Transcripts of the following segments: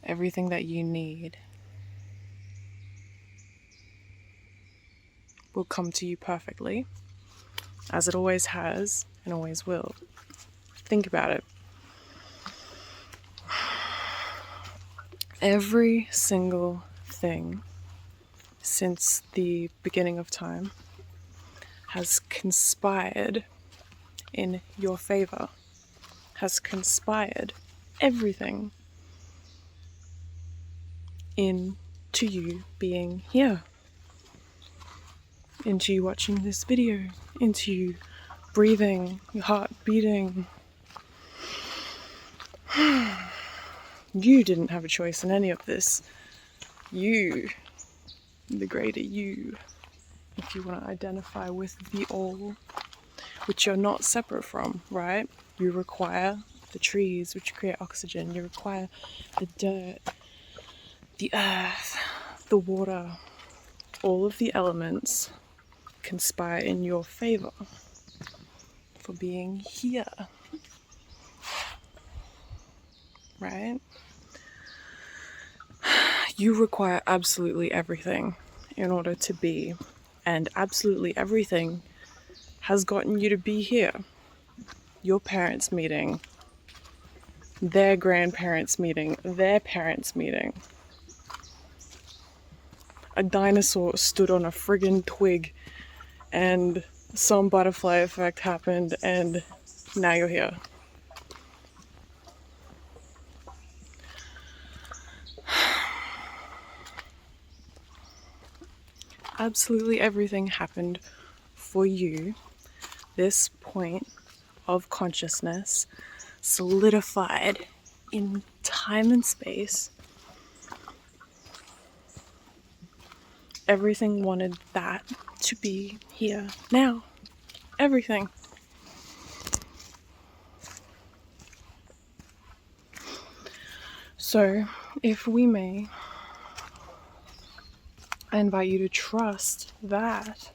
everything that you need will come to you perfectly, as it always has and always will. Think about it. Every single thing since the beginning of time has conspired in your favor, has conspired everything into you being here, into you watching this video, into you breathing, your heart beating. You didn't have a choice in any of this. You, the greater you, if you want to identify with the all, which you're not separate from, right? You require the trees, which create oxygen. You require the dirt, the earth, the water. All of the elements conspire in your favor for being here, right? You require absolutely everything in order to be, and absolutely everything has gotten you to be here. Your parents' meeting, their grandparents' meeting, their parents' meeting. A dinosaur stood on a friggin' twig and some butterfly effect happened and now you're here. Absolutely everything happened for you. This point of consciousness solidified in time and space. Everything wanted that to be here now. Everything. So, if we may, I invite you to trust that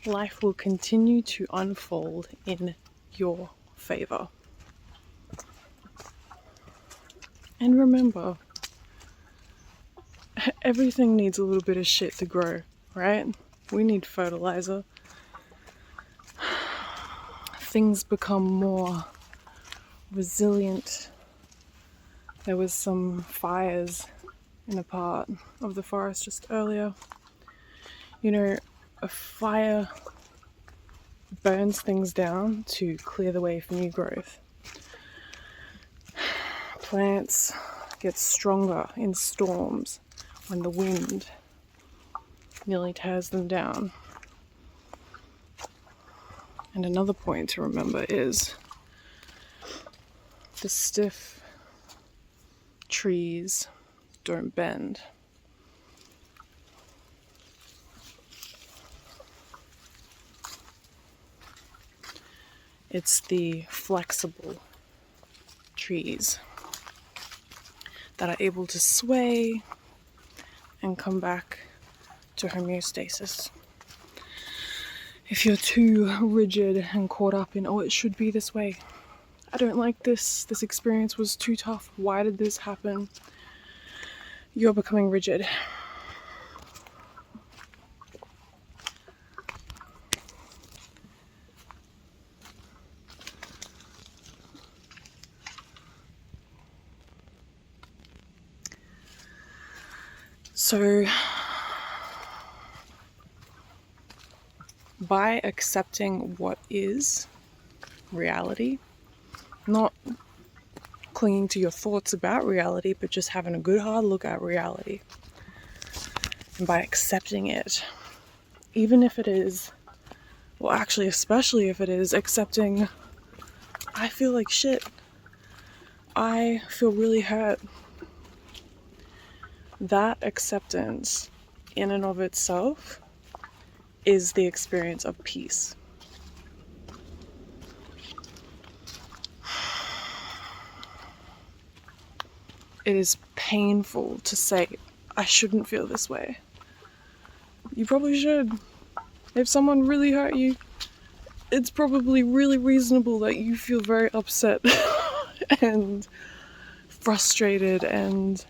life will continue to unfold in your favor. And remember, everything needs a little bit of shit to grow, right? We need fertilizer. Things become more resilient. There was some fires in a part of the forest just earlier. You know, a fire burns things down to clear the way for new growth. Plants get stronger in storms when the wind nearly tears them down. And another point to remember is the stiff trees don't bend. It's the flexible trees that are able to sway and come back to homeostasis. If you're too rigid and caught up in, oh, it should be this way, I don't like this experience was too tough, why did this happen? You're becoming rigid. So, by accepting what is reality, not clinging to your thoughts about reality, but just having a good hard look at reality, and by accepting it, even if it is, well, actually, especially if it is accepting, I feel like shit, I feel really hurt. That acceptance in and of itself is the experience of peace. It is painful to say, I shouldn't feel this way. You probably should. If someone really hurt you, it's probably really reasonable that you feel very upset and frustrated, and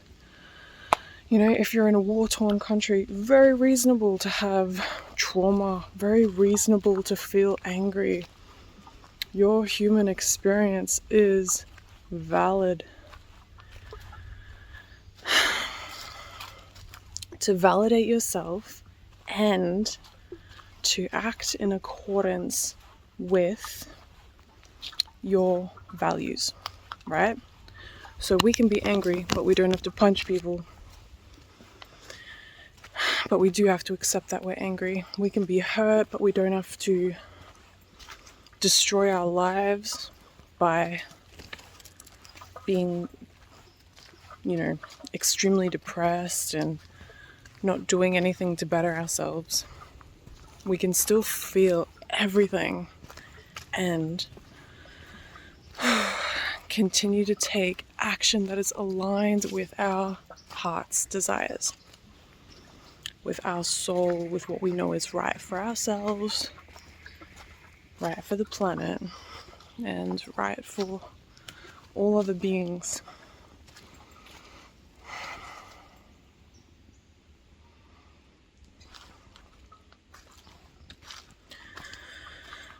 you know, if you're in a war-torn country, very reasonable to have trauma, very reasonable to feel angry. Your human experience is valid. To validate yourself and to act in accordance with your values, right? So we can be angry, but we don't have to punch people. But we do have to accept that we're angry. We can be hurt, but we don't have to destroy our lives by being, you know, extremely depressed and not doing anything to better ourselves. We can still feel everything and continue to take action that is aligned with our heart's desires, with our soul, with what we know is right for ourselves, right for the planet, and right for all other beings.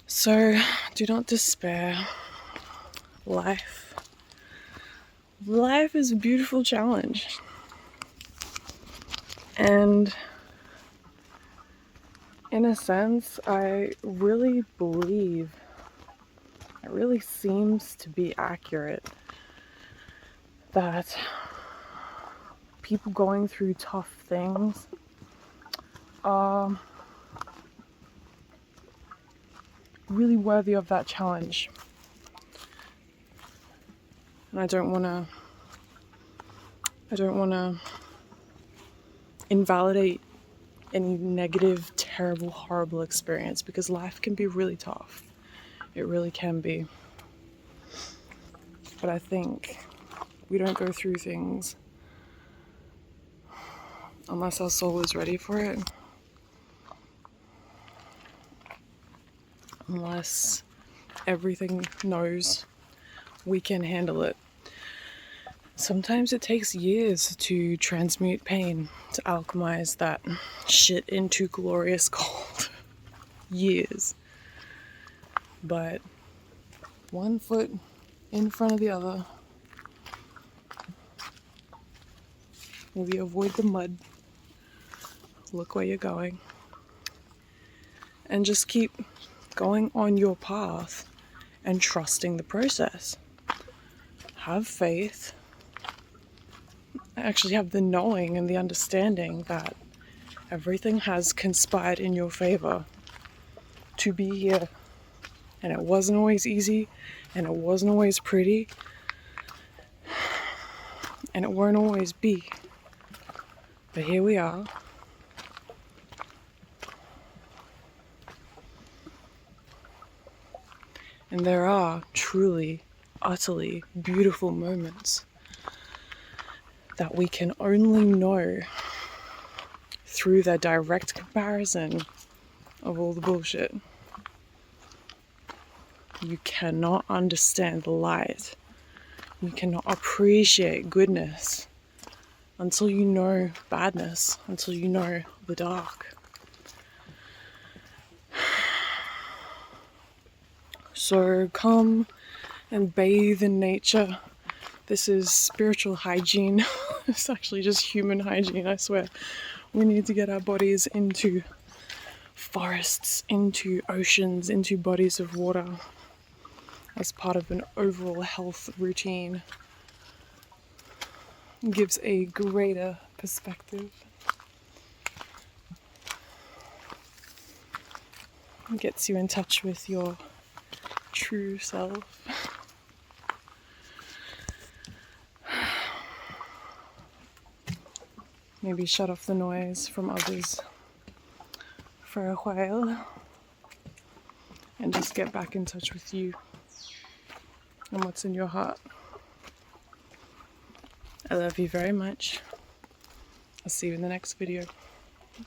So do not despair. Life is a beautiful challenge. And in a sense, I really believe, it really seems to be accurate, that people going through tough things are really worthy of that challenge. And I don't want to invalidate any negative, terrible, horrible experience, because life can be really tough. It really can be. But I think we don't go through things unless our soul is ready for it. Unless everything knows we can handle it. Sometimes it takes years to transmute pain, to alchemize that shit into glorious gold. Years. But one foot in front of the other. Maybe avoid the mud. Look where you're going. And just keep going on your path and trusting the process. Have faith. Actually have the knowing and the understanding that everything has conspired in your favor to be here. And it wasn't always easy, and it wasn't always pretty, and it won't always be. But here we are. And there are truly, utterly beautiful moments that we can only know through the direct comparison of all the bullshit. You cannot understand light. You cannot appreciate goodness until you know badness, until you know the dark. So come and bathe in nature. This is spiritual hygiene. It's actually just human hygiene, I swear. We need to get our bodies into forests, into oceans, into bodies of water as part of an overall health routine. It gives a greater perspective. It gets you in touch with your true self. Maybe shut off the noise from others for a while and just get back in touch with you and what's in your heart. I love you very much. I'll see you in the next video.